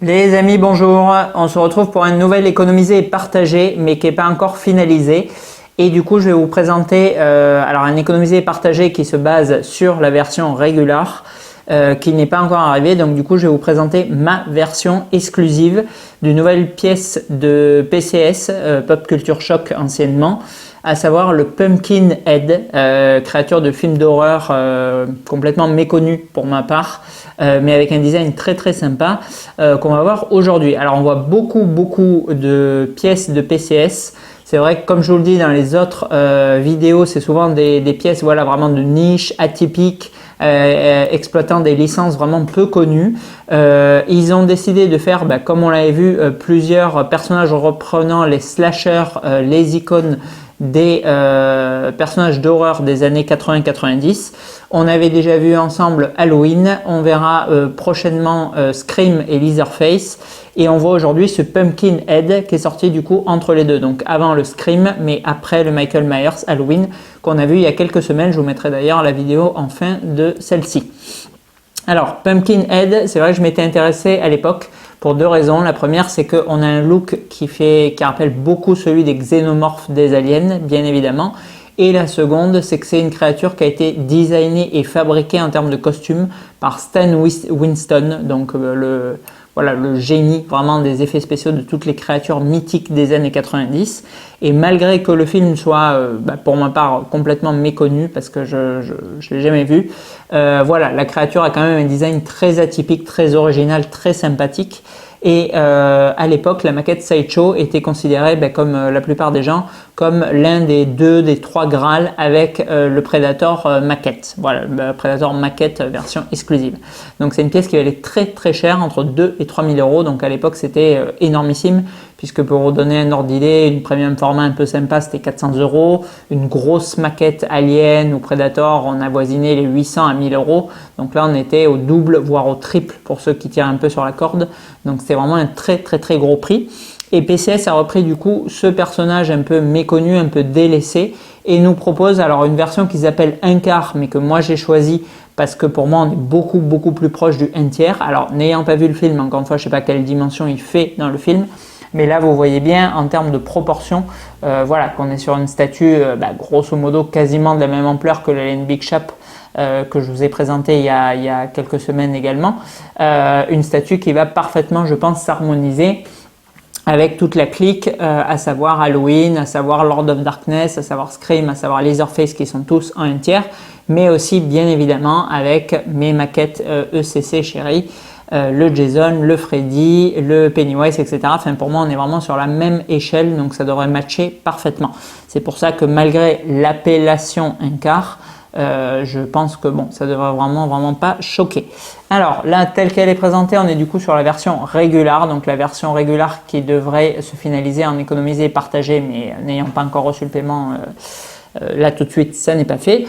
Les amis, bonjour. On se retrouve pour une nouvelle économiser et partager, mais qui n'est pas encore finalisée. Et du coup, je vais vous présenter alors un économiser et partager qui se base sur la version régulière, qui n'est pas encore arrivée. Donc du coup, je vais vous présenter ma version exclusive d'une nouvelle pièce de PCS, Pop Culture Shock anciennement, à savoir le Pumpkinhead, créature de film d'horreur complètement méconnue pour ma part, mais avec un design très très sympa qu'on va voir aujourd'hui. Alors on voit beaucoup de pièces de PCS. C'est vrai que comme je vous le dis dans les autres vidéos, c'est souvent des pièces voilà, vraiment de niche, atypiques, exploitant des licences vraiment peu connues. Ils ont décidé de faire, comme on l'avait vu, plusieurs personnages reprenant les slashers, les icônes des personnages d'horreur des années 80-90. On avait déjà vu ensemble Halloween, on verra prochainement Scream et Leatherface, et on voit aujourd'hui ce Pumpkinhead qui est sorti du coup entre les deux, donc avant le Scream mais après le Michael Myers Halloween qu'on a vu il y a quelques semaines. Je vous mettrai d'ailleurs la vidéo en fin de celle-ci. Alors Pumpkinhead, c'est vrai que je m'étais intéressé à l'époque pour deux raisons. La première, c'est qu'on a un look qui rappelle beaucoup celui des xénomorphes des aliens, bien évidemment. Et la seconde, c'est que c'est une créature qui a été designée et fabriquée en termes de costume par Stan Winston, donc le génie vraiment des effets spéciaux de toutes les créatures mythiques des années 90. Et malgré que le film soit, pour ma part, complètement méconnu parce que je ne l'ai jamais vu, la créature a quand même un design très atypique, très original, très sympathique. Et à l'époque, la maquette Sideshow était considérée, comme la plupart des gens, comme l'un des trois Graals avec le Predator maquette. Voilà, le Predator maquette version exclusive. Donc c'est une pièce qui valait très très cher, entre 2 et 3 000 euros. Donc à l'époque, c'était énormissime, puisque pour vous donner un ordre d'idée, une premium format un peu sympa, c'était 400 euros. Une grosse maquette Alien ou Predator, on avoisinait les 800 à 1000 euros. Donc là, on était au double, voire au triple pour ceux qui tirent un peu sur la corde. Donc c'est vraiment un très très très gros prix. Et PCS a repris du coup ce personnage un peu méconnu, un peu délaissé, et nous propose alors une version qui s'appelle 1/4, mais que moi j'ai choisi parce que pour moi on est beaucoup plus proche du 1/3. Alors n'ayant pas vu le film, encore une fois je ne sais pas quelle dimension il fait dans le film, mais là vous voyez bien en termes de proportion, qu'on est sur une statue grosso modo quasiment de la même ampleur que l'Alien Big Shop, que je vous ai présenté il y a quelques semaines également. Une statue qui va parfaitement, je pense, s'harmoniser avec toute la clique, à savoir Halloween, à savoir Lord of Darkness, à savoir Scream, à savoir Leatherface, qui sont tous en 1/3, mais aussi bien évidemment avec mes maquettes ECC chéries, le Jason, le Freddy, le Pennywise, etc. Enfin, pour moi, on est vraiment sur la même échelle, donc ça devrait matcher parfaitement. C'est pour ça que malgré l'appellation 1/4, je pense que ça devrait vraiment pas choquer. Alors là, telle qu'elle est présentée, on est du coup sur la version régulière, donc la version régulière qui devrait se finaliser en économiser et partager, mais n'ayant pas encore reçu le paiement, là tout de suite ça n'est pas fait.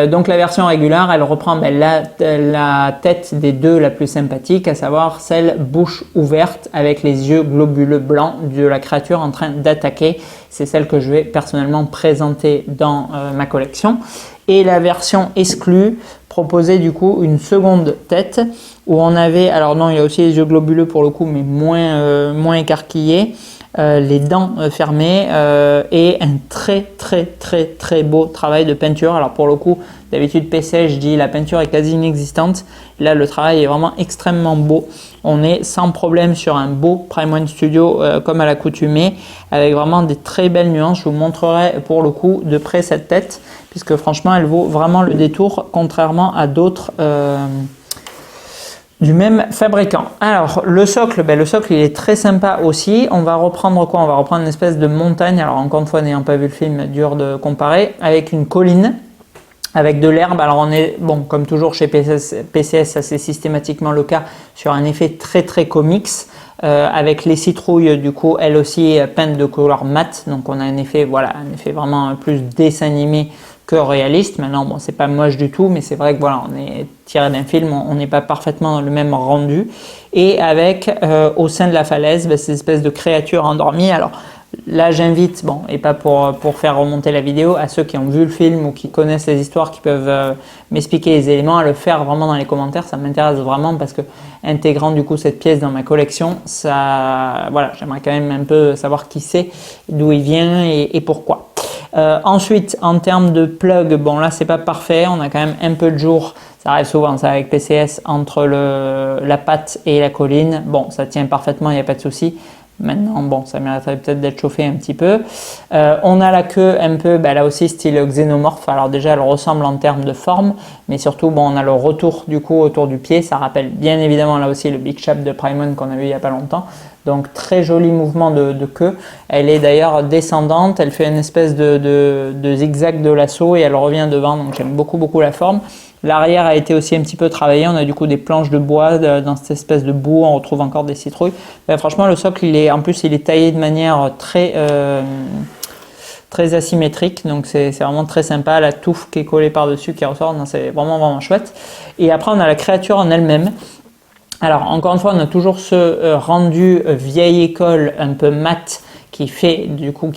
Donc la version régulière, elle reprend la tête des deux la plus sympathique, à savoir celle bouche ouverte avec les yeux globuleux blancs de la créature en train d'attaquer. C'est celle que je vais personnellement présenter dans ma collection. Et la version exclue proposait du coup une seconde tête où on avait, alors non, il y a aussi les yeux globuleux pour le coup, mais moins écarquillés, les dents fermées, et un très beau travail de peinture. Alors pour le coup, d'habitude PC, je dis la peinture est quasi inexistante. Là, le travail est vraiment extrêmement beau. On est sans problème sur un beau Prime One Studio comme à l'accoutumée, avec vraiment des très belles nuances. Je vous montrerai pour le coup de près cette tête, puisque franchement, elle vaut vraiment le détour, contrairement à d'autres du même fabricant. Alors le socle, il est très sympa aussi. On va reprendre quoi? On va reprendre une espèce de montagne. Alors encore une fois, n'ayant pas vu le film, dur de comparer, avec une colline, avec de l'herbe. Alors on est, comme toujours chez PCS, ça c'est systématiquement le cas, sur un effet très comics, avec les citrouilles du coup, elles aussi peintes de couleur mat. Donc on a un effet vraiment plus dessin animé que réaliste. Maintenant, c'est pas moche du tout, mais c'est vrai que on est tiré d'un film, on n'est pas parfaitement dans le même rendu. Et avec au sein de la falaise, ces espèces de créatures endormies. Alors Là, j'invite, bon, et pas pour faire remonter la vidéo, à ceux qui ont vu le film ou qui connaissent les histoires, qui peuvent m'expliquer les éléments, à le faire vraiment dans les commentaires. Ça m'intéresse vraiment parce que intégrant du coup cette pièce dans ma collection, ça, voilà, j'aimerais quand même un peu savoir qui c'est, d'où il vient et pourquoi. Ensuite, en termes de plug, bon là c'est pas parfait, on a quand même un peu de jour, ça arrive souvent ça avec PCS, entre la patte et la colline. Bon, ça tient parfaitement, il n'y a pas de souci. Maintenant, bon, ça mériterait peut-être d'être chauffé un petit peu. On a la queue un peu, ben, là aussi style xénomorphe. Alors déjà, elle ressemble en termes de forme, mais surtout, bon, on a le retour du coup autour du pied. Ça rappelle bien évidemment là aussi le Big Chap de Primon qu'on a vu il n'y a pas longtemps. Donc très joli mouvement de queue. Elle est d'ailleurs descendante. Elle fait une espèce de zigzag de lasso et elle revient devant. Donc j'aime beaucoup la forme. L'arrière a été aussi un petit peu travaillé. On a du coup des planches de bois dans cette espèce de boue. On retrouve encore des citrouilles. Ben, franchement, le socle, en plus, il est taillé de manière très asymétrique. Donc, c'est vraiment très sympa. La touffe qui est collée par-dessus, qui ressort. C'est vraiment chouette. Et après, on a la créature en elle-même. Alors, encore une fois, on a toujours ce rendu vieille école un peu mat qui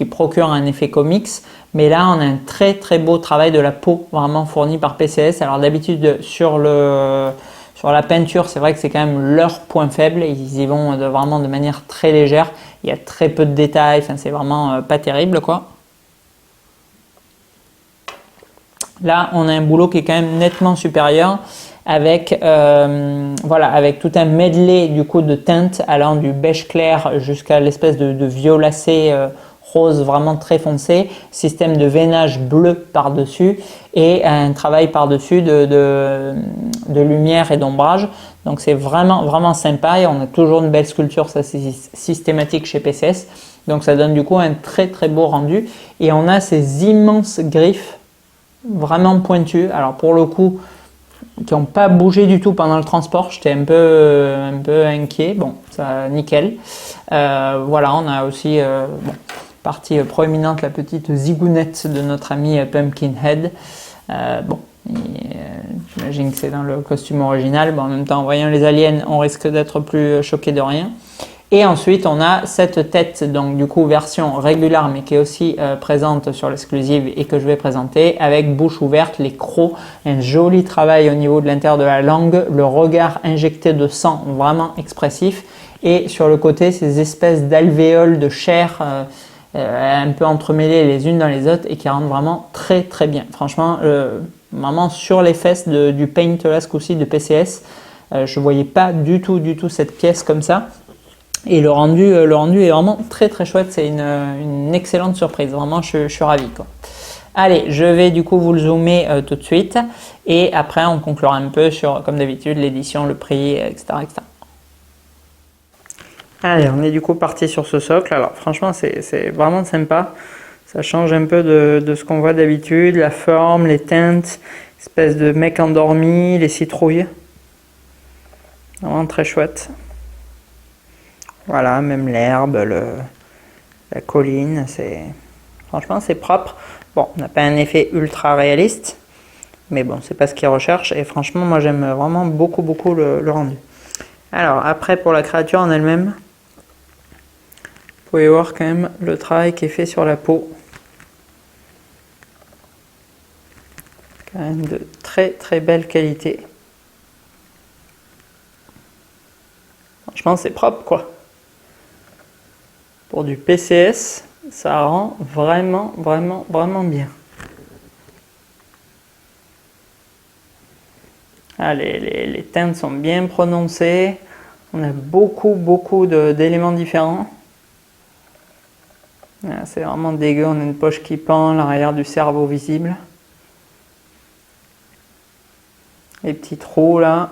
procure un effet comics. Mais là, on a un très beau travail de la peau vraiment fourni par PCS. Alors d'habitude, sur la peinture, c'est vrai que c'est quand même leur point faible. Ils y vont vraiment de manière très légère. Il y a très peu de détails. Enfin, c'est vraiment pas terrible, quoi. Là, on a un boulot qui est quand même nettement supérieur avec, avec tout un medley du coup de teintes allant du beige clair jusqu'à l'espèce de violacé rose vraiment très foncé, système de veinage bleu par-dessus et un travail par-dessus de lumière et d'ombrage. Donc c'est vraiment sympa et on a toujours une belle sculpture, ça c'est systématique chez PCS. Donc ça donne du coup un très beau rendu et on a ces immenses griffes vraiment pointues. Alors pour le coup, qui n'ont pas bougé du tout pendant le transport, j'étais un peu inquiet. Bon, ça nickel. Voilà, on a aussi partie proéminente, la petite zigounette de notre ami Pumpkinhead. J'imagine que c'est dans le costume original. Bon, en même temps, en voyant les aliens, on risque d'être plus choqué de rien. Et ensuite, on a cette tête, donc du coup version régulière, mais qui est aussi présente sur l'exclusive et que je vais présenter, avec bouche ouverte, les crocs, un joli travail au niveau de l'intérieur de la langue, le regard injecté de sang vraiment expressif, et sur le côté, ces espèces d'alvéoles de chair un peu entremêlées les unes dans les autres et qui rendent vraiment très bien. Franchement, vraiment sur les fesses du Paint là, ce coup-ci de PCS, je ne voyais pas du tout cette pièce comme ça. Et le rendu est vraiment très chouette, c'est une excellente surprise, vraiment je suis ravi, quoi. Allez, je vais du coup vous le zoomer tout de suite et après on conclura un peu sur, comme d'habitude, l'édition, le prix, etc. Allez, on est du coup parti sur ce socle. Alors franchement c'est vraiment sympa, ça change un peu de ce qu'on voit d'habitude, la forme, les teintes, espèce de mec endormi, les citrouilles, vraiment très chouette. Voilà, même l'herbe, la colline, franchement c'est propre. Bon, on n'a pas un effet ultra réaliste, mais bon, c'est pas ce qu'ils recherchent et franchement moi j'aime vraiment beaucoup le rendu. Alors après pour la créature en elle-même, vous pouvez voir quand même le travail qui est fait sur la peau. Quand même de très belle qualité. Franchement c'est propre, quoi. Pour du PCS, ça rend vraiment bien. Ah, les teintes sont bien prononcées. On a beaucoup d'éléments différents. Ah, c'est vraiment dégueu. On a une poche qui pend, l'arrière du cerveau visible. Les petits trous là,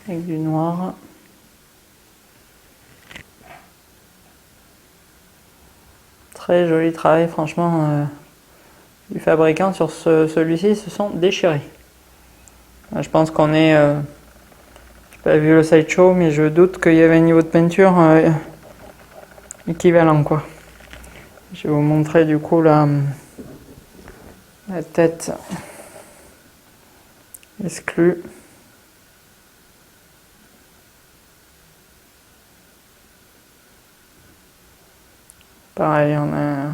avec du noir. Très joli travail, franchement, du fabricant sur celui-ci, se sont déchirés. Je pense qu'on est... j'ai pas vu le sideshow, mais je doute qu'il y avait un niveau de peinture équivalent, quoi. Je vais vous montrer du coup la tête exclue. Pareil, on a...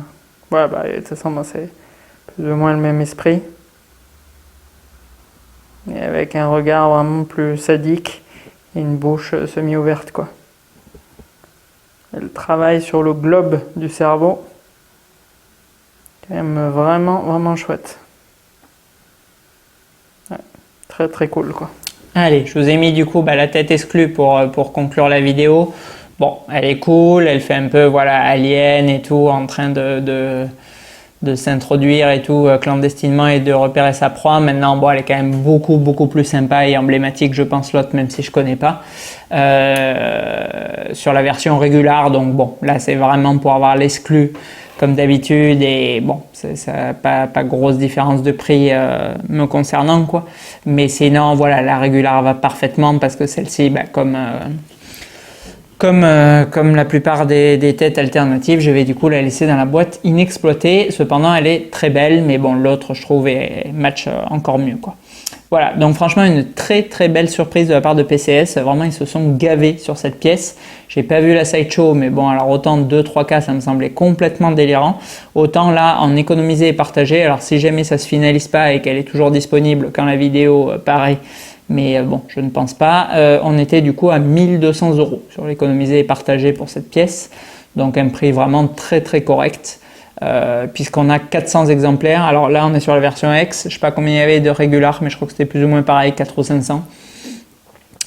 Ouais, bah, de toute façon, bon, c'est plus ou moins le même esprit. Et avec un regard vraiment plus sadique et une bouche semi-ouverte, quoi. Elle travaille sur le globe du cerveau. Quand même vraiment, vraiment chouette. Ouais, très, très cool, quoi. Allez, je vous ai mis du coup la tête exclue pour conclure la vidéo. Bon, elle est cool, elle fait un peu voilà alien et tout, en train de s'introduire et tout clandestinement et de repérer sa proie. Maintenant, bon, elle est quand même beaucoup plus sympa et emblématique, je pense, l'autre, même si je connais pas. Sur la version régulière, donc bon, là c'est vraiment pour avoir l'exclu comme d'habitude et bon, ça pas grosse différence de prix me concernant quoi. Mais sinon, voilà, la régulière va parfaitement parce que celle-ci, comme la plupart des têtes alternatives, je vais du coup la laisser dans la boîte inexploitée. Cependant, elle est très belle, mais bon, l'autre, je trouve, match encore mieux, quoi. Voilà, donc franchement, une très belle surprise de la part de PCS. Vraiment, ils se sont gavés sur cette pièce. J'ai pas vu la sideshow, mais bon, alors autant 2-3K, ça me semblait complètement délirant. Autant là, en économiser et partager. Alors si jamais ça se finalise pas et qu'elle est toujours disponible quand la vidéo, pareil, mais bon, je ne pense pas. On était du coup à 1200 € sur l'économiser et partager pour cette pièce. Donc un prix vraiment très correct. Puisqu'on a 400 exemplaires. Alors là, on est sur la version X. Je ne sais pas combien il y avait de régular, mais je crois que c'était plus ou moins pareil, 4 ou 500.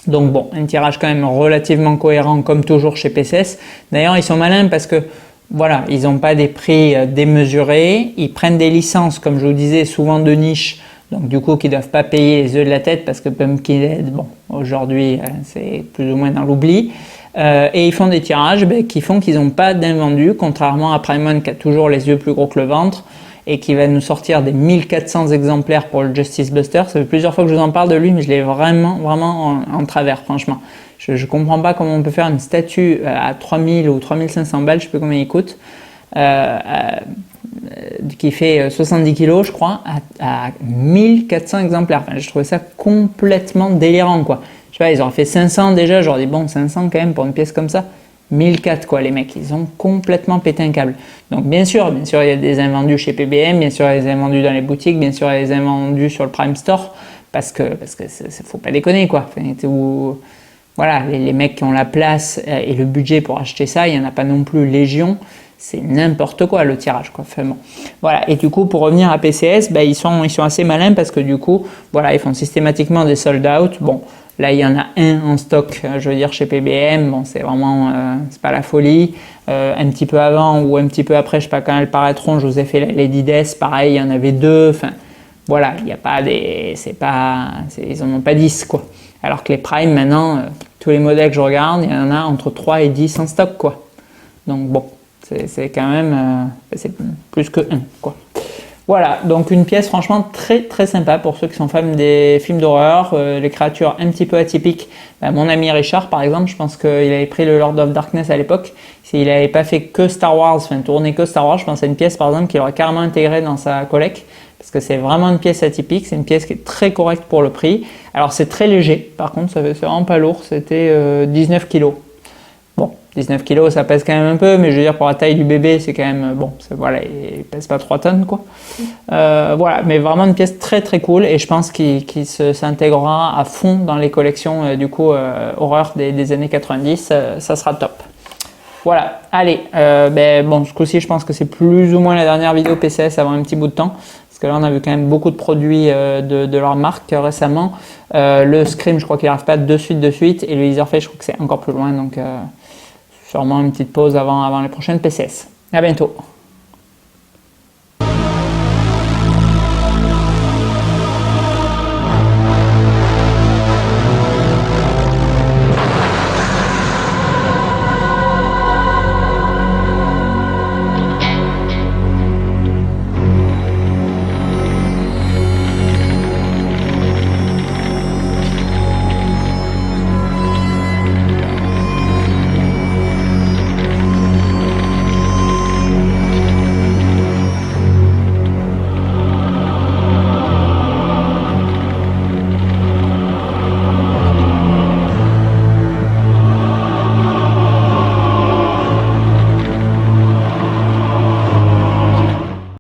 Donc bon, un tirage quand même relativement cohérent, comme toujours chez PCS. D'ailleurs, ils sont malins parce que voilà, ils n'ont pas des prix démesurés. Ils prennent des licences, comme je vous disais, souvent de niche. Donc du coup, qui ne doivent pas payer les œufs de la tête parce que Pumpkinhead, bon, aujourd'hui, c'est plus ou moins dans l'oubli. Et ils font des tirages qui font qu'ils n'ont pas d'invendus, contrairement à Primon qui a toujours les yeux plus gros que le ventre et qui va nous sortir des 1400 exemplaires pour le Justice Buster. Ça fait plusieurs fois que je vous en parle de lui, mais je l'ai vraiment en travers, franchement. Je ne comprends pas comment on peut faire une statue à 3000 ou 3500 balles, je ne sais plus combien il coûte, qui fait 70 kg, je crois, à 1400 exemplaires. Enfin, je trouvais ça complètement délirant, quoi. Je sais pas, ils auraient fait 500 déjà, j'aurais dit bon, 500 quand même pour une pièce comme ça. 1004 quoi, les mecs, ils ont complètement pété un câble. Donc bien sûr, il y a des invendus chez PBM, bien sûr, il y a des invendus dans les boutiques, bien sûr, il y a des invendus sur le Prime Store, parce que faut pas déconner quoi. Enfin, voilà, les mecs qui ont la place et le budget pour acheter ça, il n'y en a pas non plus légion. C'est n'importe quoi le tirage quoi. Enfin, bon. Voilà, et du coup pour revenir à PCS, ils sont assez malins parce que du coup, voilà, ils font systématiquement des sold out. Bon, là il y en a un en stock, je veux dire chez PBM, bon c'est vraiment, c'est pas la folie. Un petit peu avant ou un petit peu après, je sais pas quand elles paraîtront, je vous ai fait la Lady Death, pareil, il y en avait deux, enfin voilà, il n'y a pas des, ils en ont pas 10 quoi. Alors que les Prime maintenant, tous les modèles que je regarde, il y en a entre 3 et 10 en stock quoi. Donc bon, c'est quand même, c'est plus que 1 quoi. Voilà, donc une pièce franchement très sympa pour ceux qui sont fans des films d'horreur, les créatures un petit peu atypiques. Mon ami Richard par exemple, je pense qu'il avait pris le Lord of Darkness à l'époque. S'il n'avait pas fait que Star Wars, enfin tourné que Star Wars, je pense à une pièce par exemple qu'il aurait carrément intégrée dans sa collecte. Parce que c'est vraiment une pièce atypique, c'est une pièce qui est très correcte pour le prix. Alors c'est très léger, par contre c'est vraiment pas lourd, c'était 19 kg. Bon, 19 kg ça pèse quand même un peu, mais je veux dire pour la taille du bébé c'est quand même, bon, voilà, il pèse pas 3 tonnes quoi. Voilà, mais vraiment une pièce très cool et je pense qu'il s'intégrera à fond dans les collections du coup horreur des années 90, ça sera top. Voilà, allez, bon, ce coup-ci je pense que c'est plus ou moins la dernière vidéo PCS avant un petit bout de temps. Parce que là, on a vu quand même beaucoup de produits de leur marque récemment. Le Scream, je crois qu'il n'arrive pas de suite. Et le Leatherface, je crois que c'est encore plus loin. Donc, sûrement une petite pause avant les prochaines PCS. À bientôt.